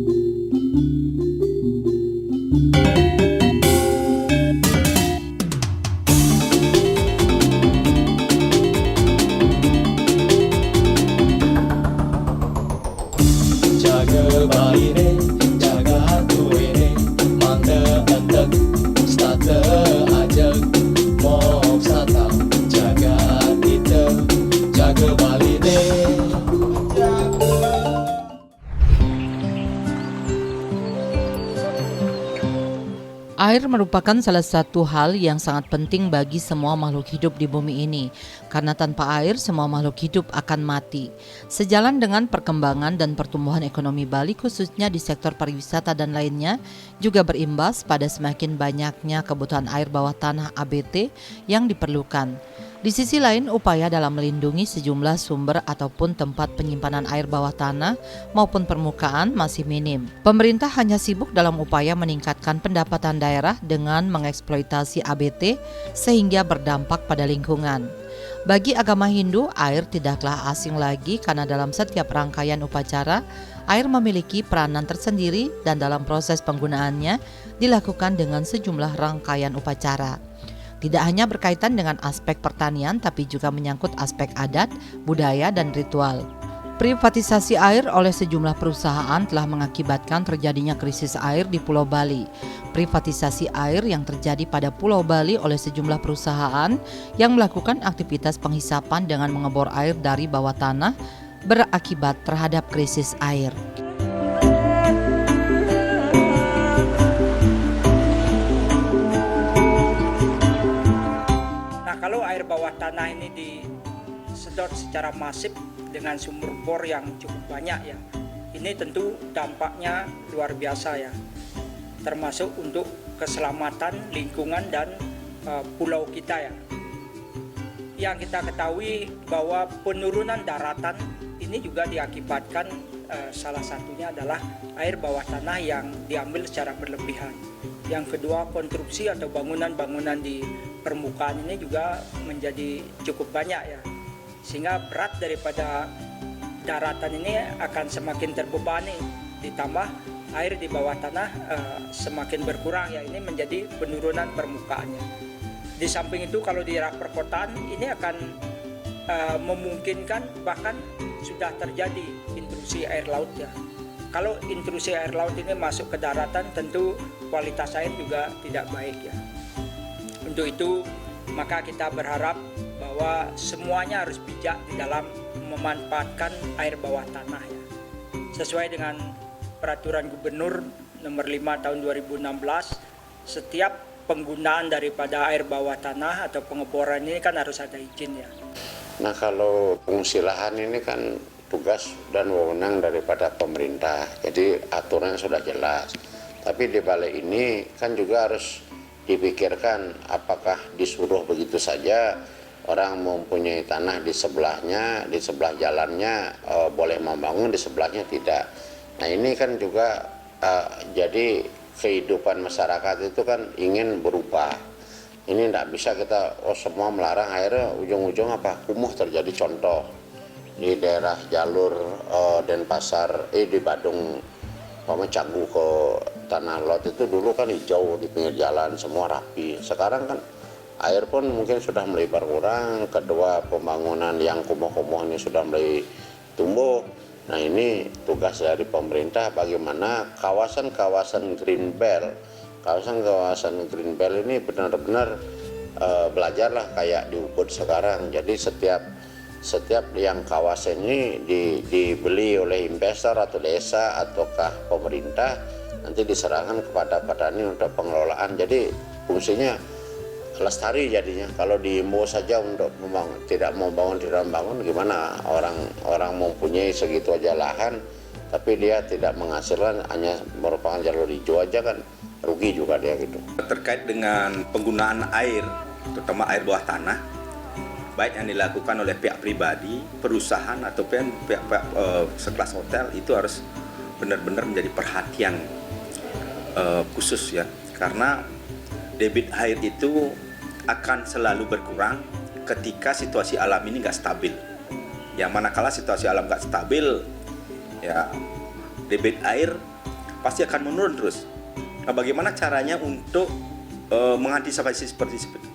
Jaga baire, jaga hatuene, mangga entek, stata ajak, mok sata, jaga kita, jaga baline. Air merupakan salah satu hal yang sangat penting bagi semua makhluk hidup di bumi ini, karena tanpa air semua makhluk hidup akan mati. Sejalan dengan perkembangan dan pertumbuhan ekonomi Bali khususnya di sektor pariwisata dan lainnya, juga berimbas pada semakin banyaknya kebutuhan air bawah tanah ABT yang diperlukan. Di sisi lain, upaya dalam melindungi sejumlah sumber ataupun tempat penyimpanan air bawah tanah maupun permukaan masih minim. Pemerintah hanya sibuk dalam upaya meningkatkan pendapatan daerah dengan mengeksploitasi ABT sehingga berdampak pada lingkungan. Bagi agama Hindu, air tidaklah asing lagi karena dalam setiap rangkaian upacara, air memiliki peranan tersendiri dan dalam proses penggunaannya dilakukan dengan sejumlah rangkaian upacara. Tidak hanya berkaitan dengan aspek pertanian, tapi juga menyangkut aspek adat, budaya, dan ritual. Privatisasi air oleh sejumlah perusahaan telah mengakibatkan terjadinya krisis air di Pulau Bali. Privatisasi air yang terjadi pada Pulau Bali oleh sejumlah perusahaan yang melakukan aktivitas penghisapan dengan mengebor air dari bawah tanah berakibat terhadap krisis air. Kalau air bawah tanah ini disedot secara masif dengan sumber bor yang cukup banyak ya, ini tentu dampaknya luar biasa ya, termasuk untuk keselamatan lingkungan dan pulau kita ya. Yang kita ketahui bahwa penurunan daratan ini juga diakibatkan salah satunya adalah air bawah tanah yang diambil secara berlebihan. Yang kedua, konstruksi atau bangunan-bangunan di permukaan ini juga menjadi cukup banyak ya, sehingga berat daripada daratan ini akan semakin terbebani, ditambah air di bawah tanah semakin berkurang ya, ini menjadi penurunan permukaannya. Di samping itu kalau di daerah perkotaan ini akan memungkinkan bahkan sudah terjadi intrusi air laut ya. Kalau intrusi air laut ini masuk ke daratan, tentu kualitas air juga tidak baik ya. Untuk itu, maka kita berharap bahwa semuanya harus bijak di dalam memanfaatkan air bawah tanah ya. Sesuai dengan Peraturan Gubernur Nomor 5 Tahun 2016, setiap penggunaan daripada air bawah tanah atau pengeboran ini kan harus ada izin ya. Nah, kalau fungsi lahan ini kan tugas dan wewenang daripada pemerintah, jadi aturan sudah jelas. Tapi di balai ini kan juga harus dipikirkan apakah disuruh begitu saja orang mempunyai tanah di sebelahnya, di sebelah jalannya boleh membangun, di sebelahnya tidak. Nah ini kan juga jadi kehidupan masyarakat itu kan ingin berubah. Ini tidak bisa kita semua melarang, akhirnya ujung-ujung kumuh terjadi. Contoh di daerah jalur Denpasar di Badung, Cagu ke Tanah Lot itu dulu kan hijau di pinggir jalan, semua rapi. Sekarang kan air pun mungkin sudah mulai berkurang. Kedua, pembangunan yang kumuh-kumuh ini sudah mulai tumbuh. Nah ini tugas dari pemerintah, bagaimana kawasan-kawasan Green Belt, kawasan-kawasan Green Belt ini benar-benar belajarlah kayak di Ubud sekarang. Jadi setiap yang kawasan ini dibeli oleh investor atau desa ataukah pemerintah, nanti diserahkan kepada petani untuk pengelolaan. Jadi fungsinya lestari jadinya. Kalau diimbau saja untuk membangun, tidak membangun, gimana orang mempunyai segitu aja lahan, tapi dia tidak menghasilkan, hanya merupakan jalur hijau aja, kan rugi juga dia gitu. Terkait dengan penggunaan air, terutama air bawah tanah, baik yang dilakukan oleh pihak pribadi, perusahaan ataupun pihak sekelas hotel, itu harus benar-benar menjadi perhatian khusus ya, karena debit air itu akan selalu berkurang ketika situasi alam ini nggak stabil. Yang manakala situasi alam nggak stabil, ya debit air pasti akan menurun terus. Nah, bagaimana caranya untuk mengantisipasi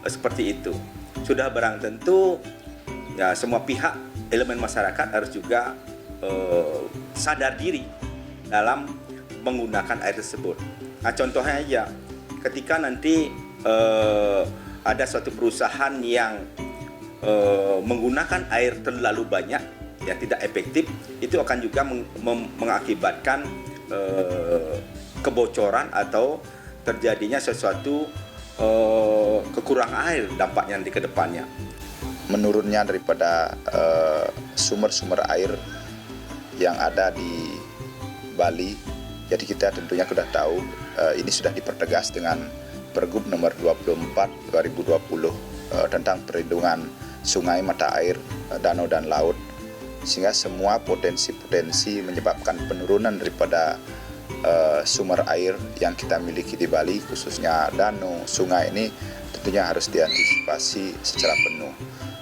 seperti itu? Sudah barang tentu ya semua pihak elemen masyarakat harus juga sadar diri dalam menggunakan air tersebut. Nah, contohnya aja, ketika nanti ada suatu perusahaan yang menggunakan air terlalu banyak, yang tidak efektif, itu akan juga mengakibatkan kebocoran atau terjadinya sesuatu kekurangan air dampaknya nanti ke depannya. Menurunnya daripada sumber-sumber air yang ada di Bali. Jadi kita tentunya sudah tahu ini sudah dipertegas dengan Pergub nomor 24 2020 tentang perlindungan sungai, mata air, danau dan laut, sehingga semua potensi-potensi menyebabkan penurunan daripada sumber air yang kita miliki di Bali, khususnya danau, sungai ini tentunya harus diantisipasi secara penuh.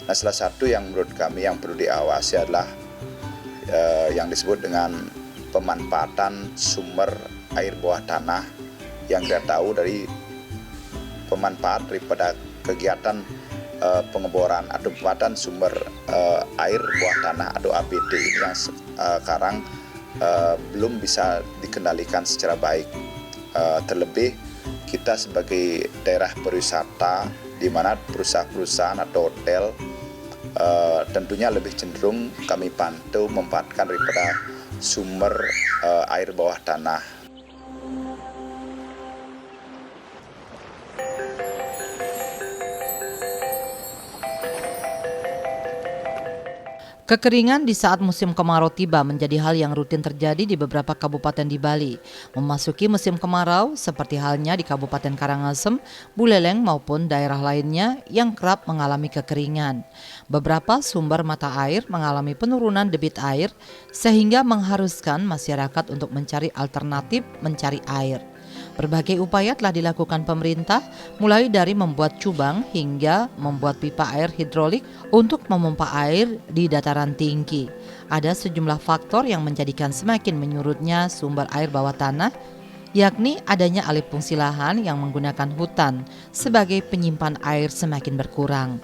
Nah, salah satu yang menurut kami yang perlu diawasi adalah yang disebut dengan pemanfaatan sumber air bawah tanah, yang kita tahu dari pemanfaat daripada kegiatan pengeboran atau pemanfaatan sumber air bawah tanah atau ABT ini yang sekarang belum bisa dikendalikan secara baik. Terlebih kita sebagai daerah pariwisata di mana perusahaan-perusahaan atau hotel tentunya lebih cenderung kami pantau memanfaatkan daripada sumber air bawah tanah. Kekeringan di saat musim kemarau tiba menjadi hal yang rutin terjadi di beberapa kabupaten di Bali. Memasuki musim kemarau, seperti halnya di Kabupaten Karangasem, Buleleng maupun daerah lainnya yang kerap mengalami kekeringan. Beberapa sumber mata air mengalami penurunan debit air sehingga mengharuskan masyarakat untuk mencari alternatif mencari air. Berbagai upaya telah dilakukan pemerintah, mulai dari membuat cubang hingga membuat pipa air hidrolik untuk memompa air di dataran tinggi. Ada sejumlah faktor yang menjadikan semakin menyurutnya sumber air bawah tanah, yakni adanya alih fungsi lahan yang menggunakan hutan sebagai penyimpan air semakin berkurang.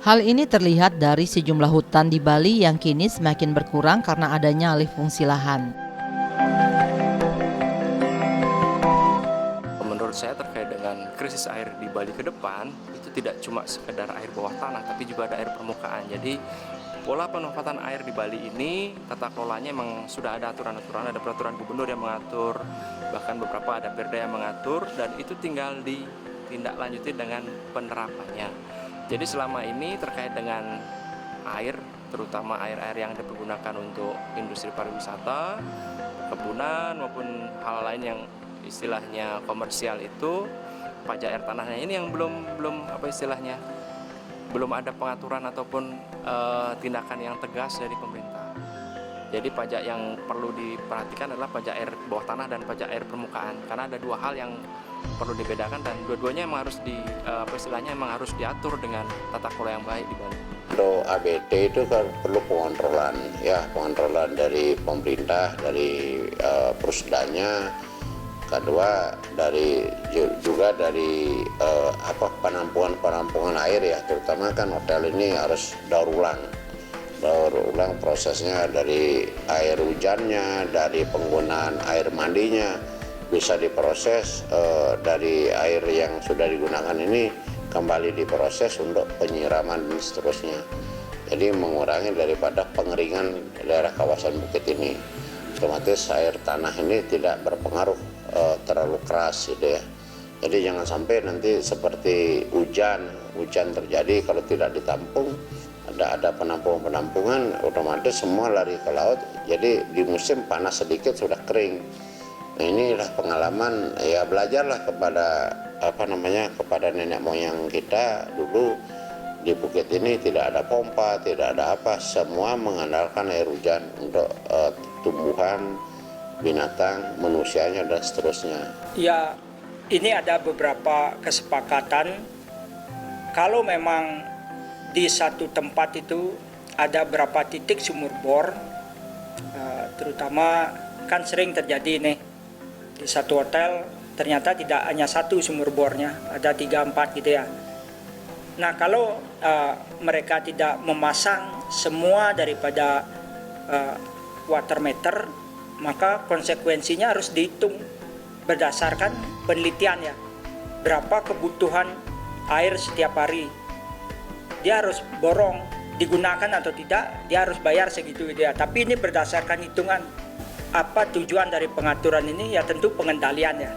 Hal ini terlihat dari sejumlah hutan di Bali yang kini semakin berkurang karena adanya alih fungsi lahan. Menurut saya terkait dengan krisis air di Bali ke depan, itu tidak cuma sekedar air bawah tanah, tapi juga ada air permukaan. Jadi pola pemanfaatan air di Bali ini, tata kelolanya memang sudah ada aturan-aturan, ada peraturan gubernur yang mengatur, bahkan beberapa ada perda yang mengatur, dan itu tinggal ditindaklanjuti dengan penerapannya. Jadi selama ini terkait dengan air, terutama air-air yang dipergunakan untuk industri pariwisata, perkebunan maupun hal lain yang istilahnya komersial, itu pajak air tanahnya ini yang belum ada pengaturan ataupun tindakan yang tegas dari pemerintah. Jadi pajak yang perlu diperhatikan adalah pajak air bawah tanah dan pajak air permukaan, karena ada dua hal yang perlu dibedakan dan dua-duanya memang harus harus diatur dengan tata kelola yang baik di Bali. Untuk ABT itu kan perlu pengontrolan dari pemerintah, dari perusdanya. Kedua juga dari penampungan air ya, terutama kan hotel ini harus daur ulang prosesnya dari air hujannya, dari penggunaan air mandinya bisa diproses, dari air yang sudah digunakan ini kembali diproses untuk penyiraman dan seterusnya. Jadi mengurangi daripada pengeringan daerah kawasan bukit ini. Otomatis air tanah ini tidak berpengaruh terlalu keras gitu ya. Jadi jangan sampai nanti seperti hujan terjadi, kalau tidak ditampung, ada penampungan, otomatis semua lari ke laut. Jadi di musim panas sedikit sudah kering. Nah, inilah pengalaman, ya belajarlah kepada nenek moyang kita dulu. Di bukit ini tidak ada pompa, tidak ada semua mengandalkan air hujan untuk tumbuhan, binatang, manusianya dan seterusnya. Ya, ini ada beberapa kesepakatan. Kalau memang di satu tempat itu ada berapa titik sumur bor, terutama kan sering terjadi nih Di satu hotel ternyata tidak hanya satu sumur bornya, ada 3-4 gitu ya. Nah kalau mereka tidak memasang semua daripada water meter, maka konsekuensinya harus dihitung berdasarkan penelitian ya. Berapa kebutuhan air setiap hari. Dia harus borong, digunakan atau tidak, dia harus bayar segitu gitu ya. Tapi ini berdasarkan hitungan. Apa tujuan dari pengaturan ini? Ya tentu pengendalian ya.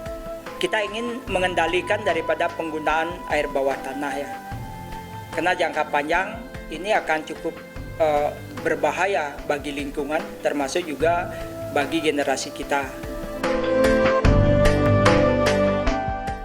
Kita ingin mengendalikan daripada penggunaan air bawah tanah ya. Karena jangka panjang ini akan cukup berbahaya bagi lingkungan, termasuk juga bagi generasi kita.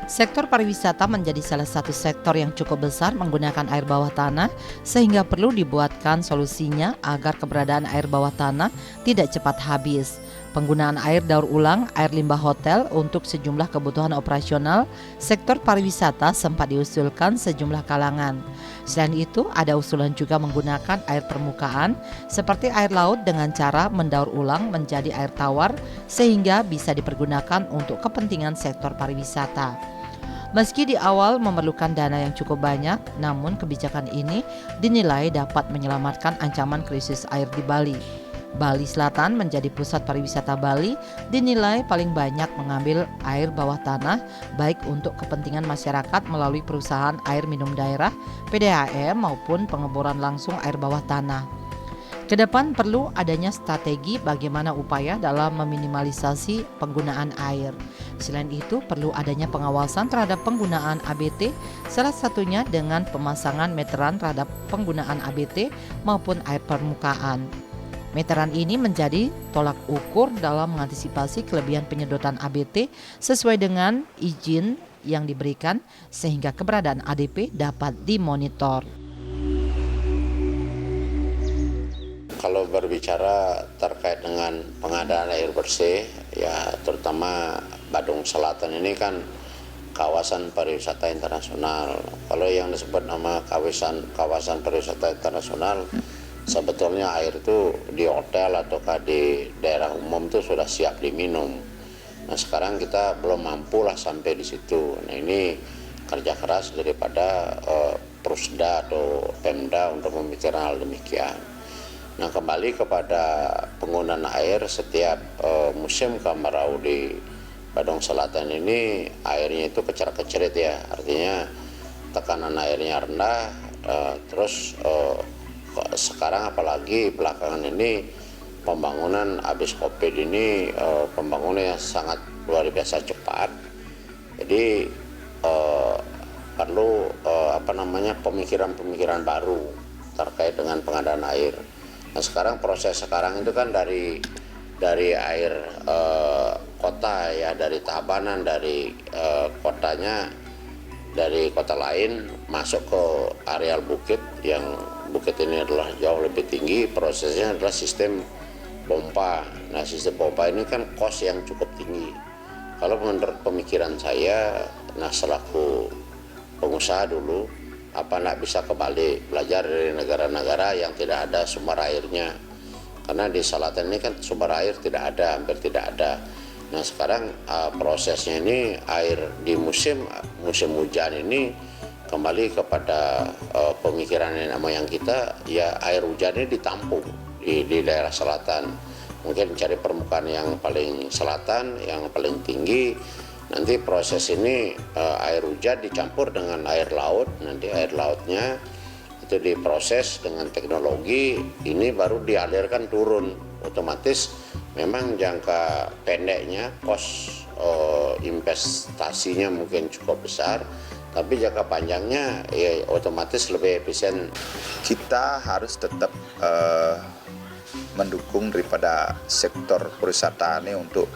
Sektor pariwisata menjadi salah satu sektor yang cukup besar menggunakan air bawah tanah, sehingga perlu dibuatkan solusinya agar keberadaan air bawah tanah tidak cepat habis. Penggunaan air daur ulang, air limbah hotel untuk sejumlah kebutuhan operasional sektor pariwisata sempat diusulkan sejumlah kalangan. Selain itu, ada usulan juga menggunakan air permukaan seperti air laut dengan cara mendaur ulang menjadi air tawar sehingga bisa dipergunakan untuk kepentingan sektor pariwisata. Meski di awal memerlukan dana yang cukup banyak, namun kebijakan ini dinilai dapat menyelamatkan ancaman krisis air di Bali. Bali Selatan menjadi pusat pariwisata Bali dinilai paling banyak mengambil air bawah tanah baik untuk kepentingan masyarakat melalui perusahaan air minum daerah PDAM maupun pengeboran langsung air bawah tanah. Kedepan perlu adanya strategi bagaimana upaya dalam meminimalisasi penggunaan air. Selain itu perlu adanya pengawasan terhadap penggunaan ABT, salah satunya dengan pemasangan meteran terhadap penggunaan ABT maupun air permukaan. Meteran ini menjadi tolak ukur dalam mengantisipasi kelebihan penyedotan ABT sesuai dengan izin yang diberikan sehingga keberadaan ADP dapat dimonitor. Kalau berbicara terkait dengan pengadaan air bersih, ya terutama Badung Selatan ini kan kawasan pariwisata internasional. Kalau yang disebut nama kawasan pariwisata internasional, sebetulnya air itu di hotel ataukah di daerah umum itu sudah siap diminum. Nah sekarang kita belum mampu lah sampai di situ. Nah ini kerja keras daripada Prusda atau Pemda untuk memikirkan hal demikian. Nah kembali kepada penggunaan air setiap musim kemarau di Badung Selatan ini airnya itu kecer-kecerit ya, artinya tekanan airnya rendah. Terus sekarang apalagi belakangan ini pembangunan habis COVID ini pembangunan yang sangat luar biasa cepat. Jadi perlu pemikiran-pemikiran baru terkait dengan pengadaan air. Nah sekarang proses sekarang itu kan dari air kota ya, dari Tabanan, dari kotanya, dari kota lain masuk ke areal bukit, yang bukit ini adalah jauh lebih tinggi. Prosesnya adalah sistem pompa. Nah sistem pompa ini kan kos yang cukup tinggi. Kalau menurut pemikiran saya, nah selaku pengusaha dulu, apa nak bisa kembali belajar dari negara-negara yang tidak ada sumber airnya, karena di Selatan ini kan sumber air tidak ada, hampir tidak ada. Nah sekarang prosesnya ini air di musim hujan ini kembali kepada pemikiran nenek moyang kita, ya air hujan ini ditampung di daerah selatan, mungkin mencari permukaan yang paling selatan, yang paling tinggi. Nanti proses ini air hujan dicampur dengan air laut, nanti air lautnya itu diproses dengan teknologi ini baru dialirkan turun. Otomatis memang jangka pendeknya kos investasinya mungkin cukup besar, tapi jangka panjangnya ya otomatis lebih efisien. Kita harus tetap mendukung daripada sektor pariwisata ini untuk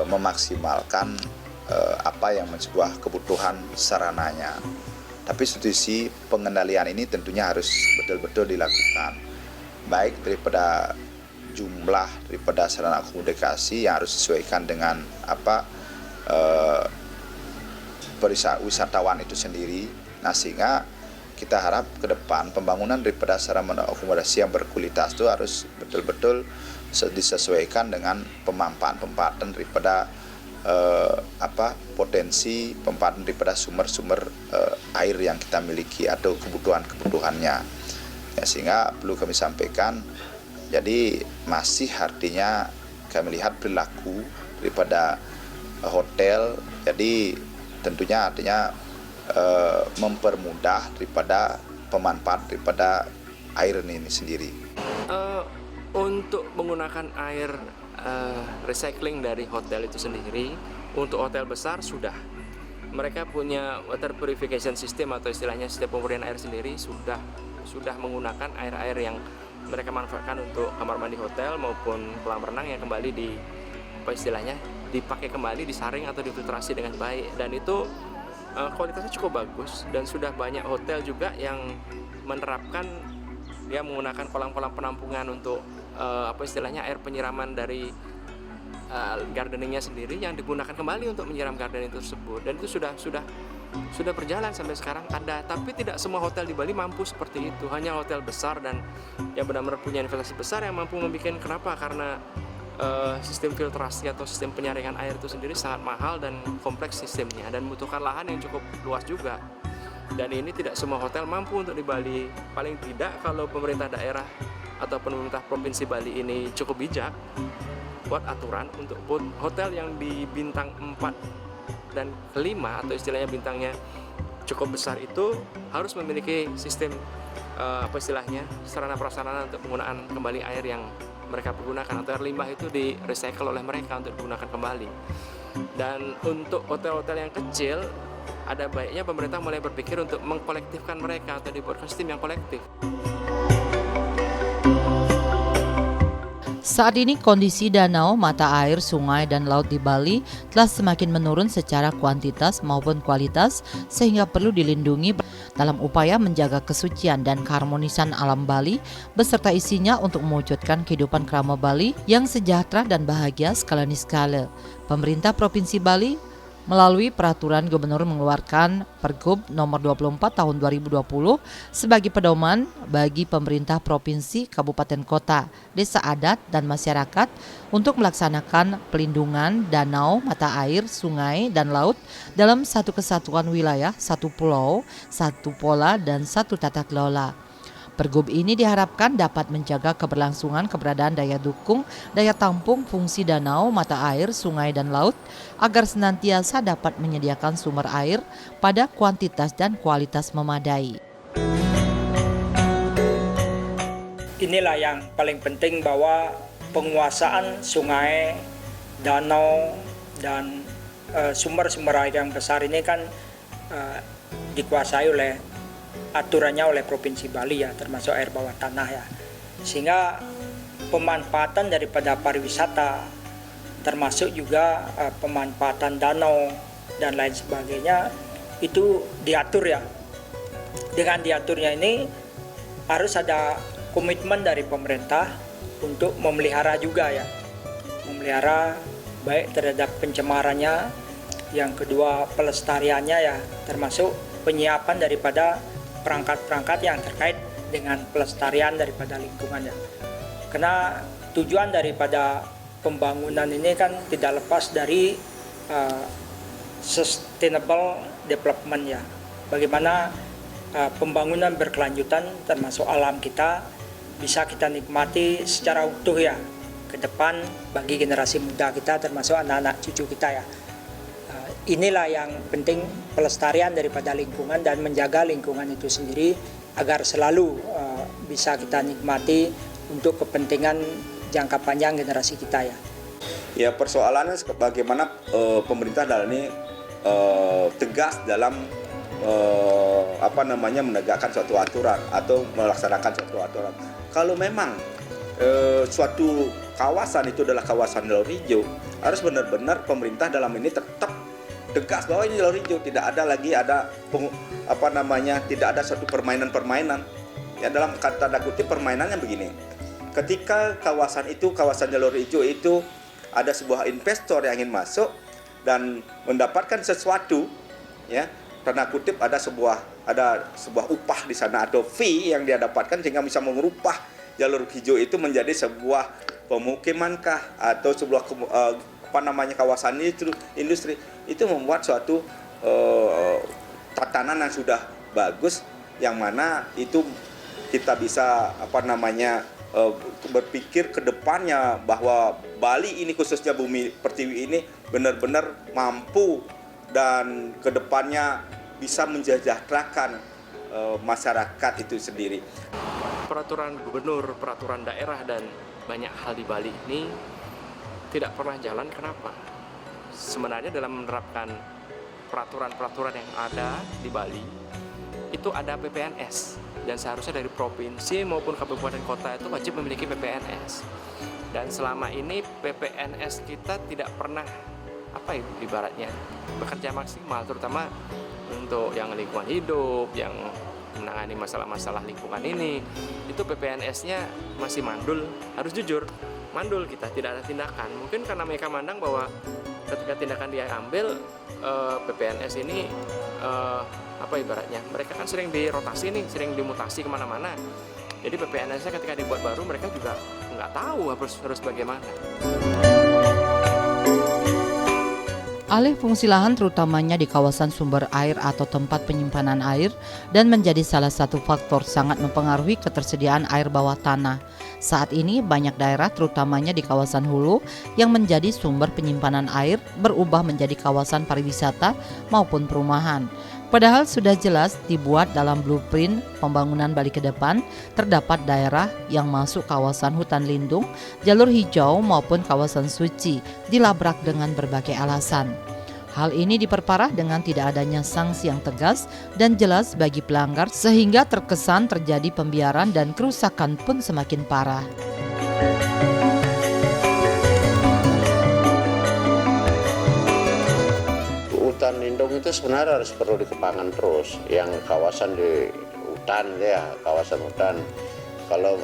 memaksimalkan apa yang sebuah kebutuhan sarananya. Tapi institusi pengendalian ini tentunya harus betul-betul dilakukan, baik daripada jumlah daripada sarana komunikasi yang harus disesuaikan dengan wisatawan itu sendiri. Nah sehingga kita harap ke depan pembangunan daripada sarana akomodasi yang berkualitas itu harus betul-betul disesuaikan dengan pemanfaatan daripada potensi pemanfaatan daripada sumber-sumber air yang kita miliki atau kebutuhannya. Ya, sehingga perlu kami sampaikan, jadi masih artinya kami lihat perilaku daripada hotel, jadi tentunya artinya mempermudah daripada pemanfaat daripada air ini sendiri. Untuk menggunakan air recycling dari hotel itu sendiri, untuk hotel besar sudah. Mereka punya water purification system atau istilahnya sistem pemurnian air sendiri, sudah menggunakan air-air yang mereka manfaatkan untuk kamar mandi hotel maupun kolam renang yang kembali dipakai kembali, disaring atau difiltrasi dengan baik, dan itu kualitasnya cukup bagus, dan sudah banyak hotel juga yang menerapkan dia menggunakan kolam-kolam penampungan untuk air penyiraman dari gardeningnya sendiri yang digunakan kembali untuk menyiram gardening tersebut, dan itu sudah berjalan sampai sekarang ada. Tapi tidak semua hotel di Bali mampu seperti itu, hanya hotel besar dan yang benar-benar punya investasi besar yang mampu membuat. Kenapa? Karena sistem filtrasi atau sistem penyaringan air itu sendiri sangat mahal dan kompleks sistemnya, dan membutuhkan lahan yang cukup luas juga. Dan ini tidak semua hotel mampu untuk di Bali. Paling tidak kalau pemerintah daerah atau pemerintah provinsi Bali ini cukup bijak buat aturan untuk hotel yang di bintang 4 dan 5 atau istilahnya bintangnya cukup besar itu harus memiliki sistem sarana prasarana untuk penggunaan kembali air yang mereka pergunakan, atau air limbah itu di recycle oleh mereka untuk digunakan kembali. Dan untuk hotel-hotel yang kecil, ada baiknya pemerintah mulai berpikir untuk mengkolektifkan mereka atau dibuatkan sistem yang kolektif. Saat ini kondisi danau, mata air, sungai, dan laut di Bali telah semakin menurun secara kuantitas maupun kualitas, sehingga perlu dilindungi dalam upaya menjaga kesucian dan keharmonisan alam Bali beserta isinya untuk mewujudkan kehidupan kerama Bali yang sejahtera dan bahagia skala niskala. Pemerintah Provinsi Bali melalui peraturan gubernur mengeluarkan Pergub nomor 24 tahun 2020 sebagai pedoman bagi pemerintah provinsi, kabupaten kota, desa adat, dan masyarakat untuk melaksanakan pelindungan danau, mata air, sungai, dan laut dalam satu kesatuan wilayah, satu pulau, satu pola, dan satu tata kelola. Pergub ini diharapkan dapat menjaga keberlangsungan keberadaan daya dukung, daya tampung fungsi danau, mata air, sungai, dan laut agar senantiasa dapat menyediakan sumber air pada kuantitas dan kualitas memadai. Inilah yang paling penting, bahwa penguasaan sungai, danau, dan sumber-sumber air yang besar ini kan dikuasai oleh aturannya oleh Provinsi Bali ya, termasuk air bawah tanah ya. Sehingga pemanfaatan daripada pariwisata, termasuk juga pemanfaatan danau dan lain sebagainya itu diatur ya. Dengan diaturnya ini harus ada komitmen dari pemerintah untuk memelihara juga ya. Memelihara baik terhadap pencemarannya, yang kedua pelestariannya ya, termasuk penyiapan daripada perangkat-perangkat yang terkait dengan pelestarian daripada lingkungannya. Karena tujuan daripada pembangunan ini kan tidak lepas dari sustainable development ya. Bagaimana pembangunan berkelanjutan termasuk alam kita bisa kita nikmati secara utuh ya ke depan bagi generasi muda kita, termasuk anak-anak cucu kita ya. Inilah yang penting, pelestarian daripada lingkungan dan menjaga lingkungan itu sendiri agar selalu bisa kita nikmati untuk kepentingan jangka panjang generasi kita ya. Ya, persoalannya bagaimana pemerintah dalam ini tegas dalam menegakkan suatu aturan atau melaksanakan suatu aturan. Kalau memang suatu kawasan itu adalah kawasan jalur hijau, harus benar-benar pemerintah dalam ini tetap tegas bahwa ini jalur hijau, tidak ada lagi tidak ada suatu permainan-permainan. Ya, dalam tanda kutip permainannya begini. Ketika kawasan jalur hijau itu ada sebuah investor yang ingin masuk dan mendapatkan sesuatu, ya, tanda kutip ada sebuah upah di sana atau fee yang dia dapatkan sehingga bisa mengubah jalur hijau itu menjadi sebuah pemukimankah atau sebuah kawasan industri itu membuat suatu tatanan yang sudah bagus, yang mana itu kita bisa berpikir ke depannya bahwa Bali ini, khususnya Bumi Pertiwi ini, benar-benar mampu dan ke depannya bisa mensejahterakan masyarakat itu sendiri. Peraturan gubernur, peraturan daerah, dan banyak hal di Bali ini tidak pernah jalan. Kenapa? Sebenarnya dalam menerapkan peraturan-peraturan yang ada di Bali itu ada PPNS, dan seharusnya dari provinsi maupun kabupaten kota itu wajib memiliki PPNS. Dan selama ini PPNS kita tidak pernah ibaratnya bekerja maksimal, terutama untuk yang lingkungan hidup, yang menangani masalah-masalah lingkungan ini. Itu PPNS-nya masih mandul, harus jujur, mandul, kita tidak ada tindakan. Mungkin karena mereka mandang bahwa ketika tindakan dia ambil, PPNS ini ibaratnya mereka kan sering dirotasi nih, sering dimutasi kemana-mana. Jadi PPNS-nya ketika dibuat baru, mereka juga nggak tahu harus bagaimana. Alih fungsi lahan terutamanya di kawasan sumber air atau tempat penyimpanan air dan menjadi salah satu faktor sangat mempengaruhi ketersediaan air bawah tanah. Saat ini banyak daerah terutamanya di kawasan hulu yang menjadi sumber penyimpanan air berubah menjadi kawasan pariwisata maupun perumahan. Padahal sudah jelas dibuat dalam blueprint pembangunan Bali ke depan, terdapat daerah yang masuk kawasan hutan lindung, jalur hijau maupun kawasan suci dilabrak dengan berbagai alasan. Hal ini diperparah dengan tidak adanya sanksi yang tegas dan jelas bagi pelanggar, sehingga terkesan terjadi pembiaran dan kerusakan pun semakin parah. Hutan lindung itu sebenarnya harus perlu dikembangkan terus. Yang kawasan di hutan kawasan hutan. Kalau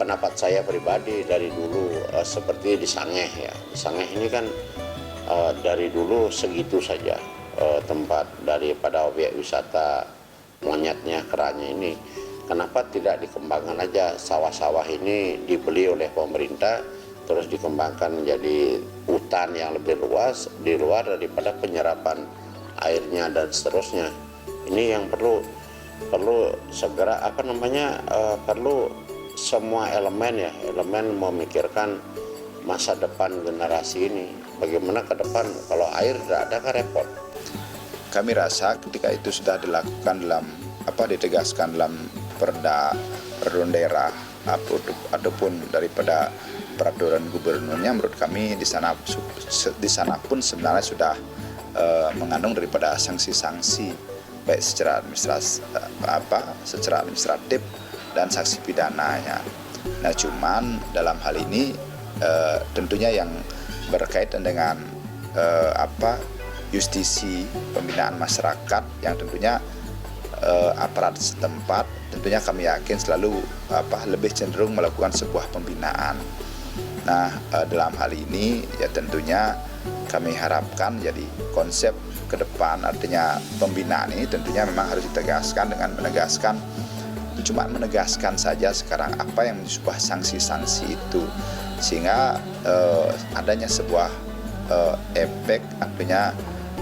pendapat saya pribadi dari dulu seperti di Sangeh ya. Di Sangeh ini kan dari dulu segitu saja tempat daripada objek wisata monyetnya, keranya ini. Kenapa tidak dikembangkan aja sawah-sawah ini dibeli oleh pemerintah, terus dikembangkan menjadi hutan yang lebih luas di luar daripada penyerapan airnya dan seterusnya. Ini yang perlu segera perlu semua elemen memikirkan masa depan generasi ini. Bagaimana ke depan kalau air tidak ada kan repot. Kami rasa ketika itu sudah dilakukan ditegaskan dalam perda daerah ataupun daripada peraturan gubernurnya, menurut kami di sana pun sebenarnya sudah mengandung daripada sanksi-sanksi baik secara administratif dan sanksi pidananya. Nah, cuman dalam hal ini tentunya yang berkaitan dengan justisi pembinaan masyarakat, yang tentunya aparat setempat tentunya kami yakin selalu lebih cenderung melakukan sebuah pembinaan. Nah, dalam hal ini ya tentunya kami harapkan jadi konsep ke depan, artinya pembinaan ini tentunya memang harus ditegaskan dengan menegaskan saja sekarang apa yang sebuah sanksi-sanksi itu, sehingga adanya sebuah efek, artinya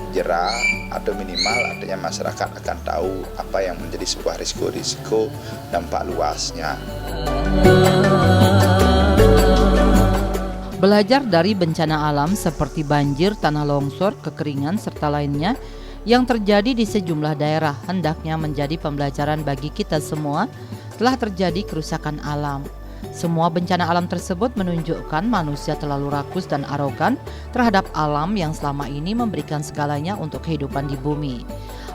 jera atau minimal artinya masyarakat akan tahu apa yang menjadi sebuah risiko dampak luasnya. Belajar dari bencana alam seperti banjir, tanah longsor, kekeringan, serta lainnya yang terjadi di sejumlah daerah hendaknya menjadi pembelajaran bagi kita semua. Telah terjadi kerusakan alam. Semua bencana alam tersebut menunjukkan manusia terlalu rakus dan arogan terhadap alam yang selama ini memberikan segalanya untuk kehidupan di bumi.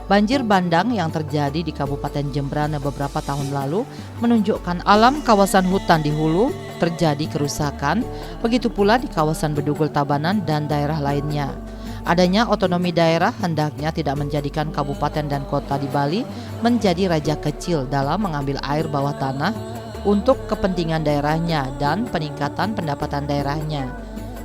Banjir bandang yang terjadi di Kabupaten Jembrana beberapa tahun lalu menunjukkan alam kawasan hutan di hulu terjadi kerusakan, begitu pula di kawasan Bedugul Tabanan dan daerah lainnya. Adanya otonomi daerah hendaknya tidak menjadikan kabupaten dan kota di Bali menjadi raja kecil dalam mengambil air bawah tanah untuk kepentingan daerahnya dan peningkatan pendapatan daerahnya.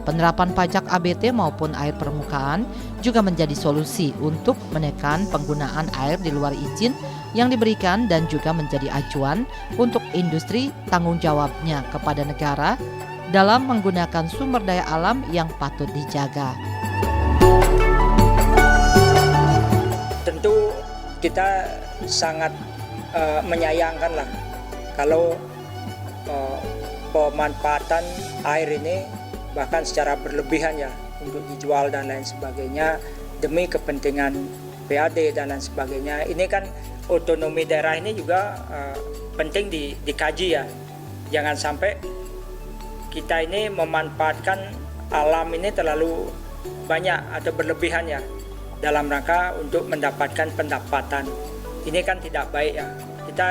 Penerapan pajak ABT maupun air permukaan juga menjadi solusi untuk menekan penggunaan air di luar izin yang diberikan dan juga menjadi acuan untuk industri tanggung jawabnya kepada negara dalam menggunakan sumber daya alam yang patut dijaga. Tentu kita sangat menyayangkan lah kalau pemanfaatan air ini bahkan secara berlebihan ya untuk dijual dan lain sebagainya demi kepentingan PAD dan lain sebagainya. Ini kan otonomi daerah ini juga penting dikaji ya. Jangan sampai kita ini memanfaatkan alam ini terlalu banyak atau berlebihan ya dalam rangka untuk mendapatkan pendapatan. Ini kan tidak baik ya. Kita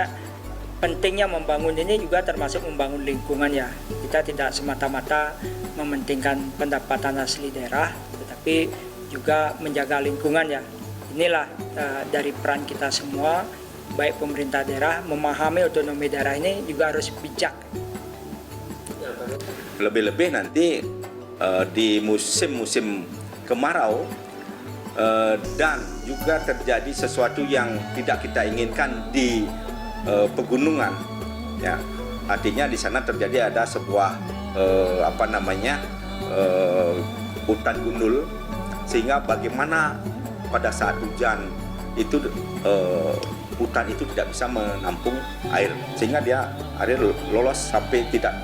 pentingnya membangun ini juga termasuk membangun lingkungan ya. Kita tidak semata-mata mementingkan pendapatan asli daerah, tetapi juga menjaga lingkungan ya. Inilah dari peran kita semua, baik pemerintah daerah, memahami otonomi daerah ini juga harus bijak. Lebih-lebih nanti di musim-musim kemarau dan juga terjadi sesuatu yang tidak kita inginkan di pegunungan, ya artinya di sana terjadi ada sebuah hutan gundul, sehingga bagaimana pada saat hujan itu hutan itu tidak bisa menampung air, sehingga dia air lolos sampai tidak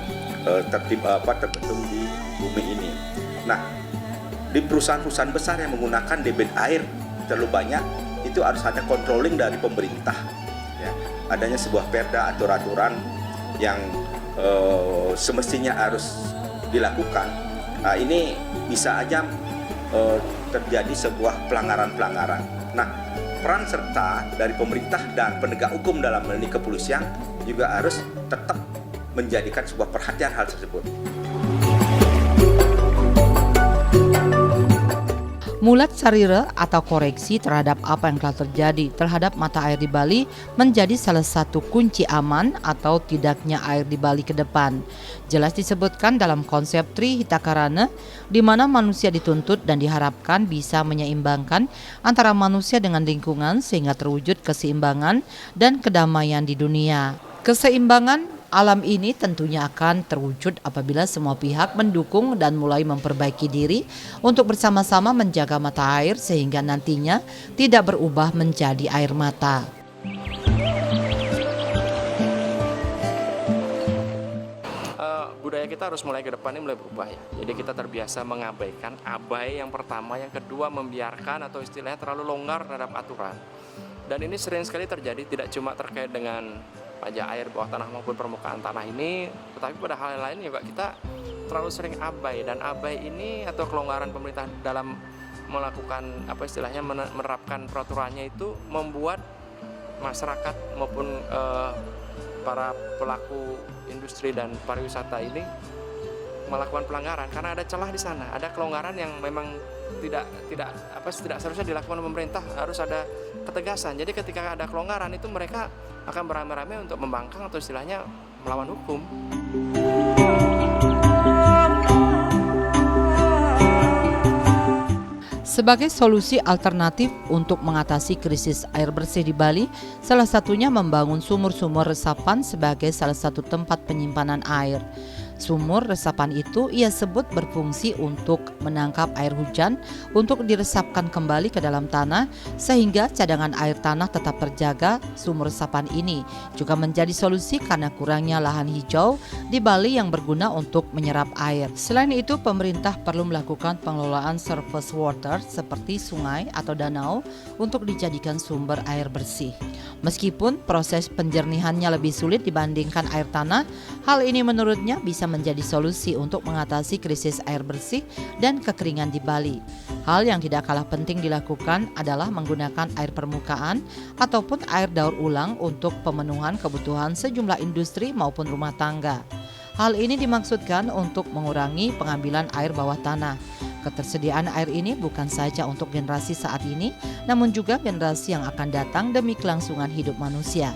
terbentuk di bumi ini. Nah, di perusahaan-perusahaan besar yang menggunakan debit air terlalu banyak, itu harus ada controlling dari pemerintah. Ya, adanya sebuah perda atau aturan yang semestinya harus dilakukan. Nah, ini bisa aja terjadi sebuah pelanggaran-pelanggaran. Nah, peran serta dari pemerintah dan penegak hukum dalam hal ini kepolisian juga harus tetap menjadikan sebuah perhatian hal tersebut. Mulat sarira atau koreksi terhadap apa yang telah terjadi terhadap mata air di Bali menjadi salah satu kunci aman atau tidaknya air di Bali ke depan. Jelas disebutkan dalam konsep Tri Hitakarana, di mana manusia dituntut dan diharapkan bisa menyeimbangkan antara manusia dengan lingkungan sehingga terwujud keseimbangan dan kedamaian di dunia. Keseimbangan alam ini tentunya akan terwujud apabila semua pihak mendukung dan mulai memperbaiki diri untuk bersama-sama menjaga mata air sehingga nantinya tidak berubah menjadi air mata. Budaya kita harus mulai ke depan ini mulai berubah ya. Jadi kita terbiasa mengabaikan, abai yang pertama, yang kedua membiarkan atau istilahnya terlalu longgar terhadap aturan. Dan ini sering sekali terjadi, tidak cuma terkait dengan pajak air bawah tanah maupun permukaan tanah ini, tetapi pada hal lain juga kita terlalu sering abai, dan abai ini atau kelonggaran pemerintah dalam melakukan menerapkan peraturannya itu membuat masyarakat maupun para pelaku industri dan pariwisata ini melakukan pelanggaran karena ada celah di sana, ada kelonggaran yang memang tidak seharusnya dilakukan oleh pemerintah, harus ada ketegasan. Jadi ketika ada kelonggaran itu mereka akan beramai-ramai untuk membangkang atau istilahnya melawan hukum. Sebagai solusi alternatif untuk mengatasi krisis air bersih di Bali, salah satunya membangun sumur-sumur resapan sebagai salah satu tempat penyimpanan air. Sumur resapan itu ia sebut berfungsi untuk menangkap air hujan untuk diresapkan kembali ke dalam tanah sehingga cadangan air tanah tetap terjaga. Sumur resapan ini juga menjadi solusi karena kurangnya lahan hijau di Bali yang berguna untuk menyerap air. Selain itu, pemerintah perlu melakukan pengelolaan surface water seperti sungai atau danau untuk dijadikan sumber air bersih. Meskipun proses penjernihannya lebih sulit dibandingkan air tanah, hal ini menurutnya bisa menjadi solusi untuk mengatasi krisis air bersih dan kekeringan di Bali. Hal yang tidak kalah penting dilakukan adalah menggunakan air permukaan ataupun air daur ulang untuk pemenuhan kebutuhan sejumlah industri maupun rumah tangga. Hal ini dimaksudkan untuk mengurangi pengambilan air bawah tanah. Ketersediaan air ini bukan saja untuk generasi saat ini, namun juga generasi yang akan datang demi kelangsungan hidup manusia.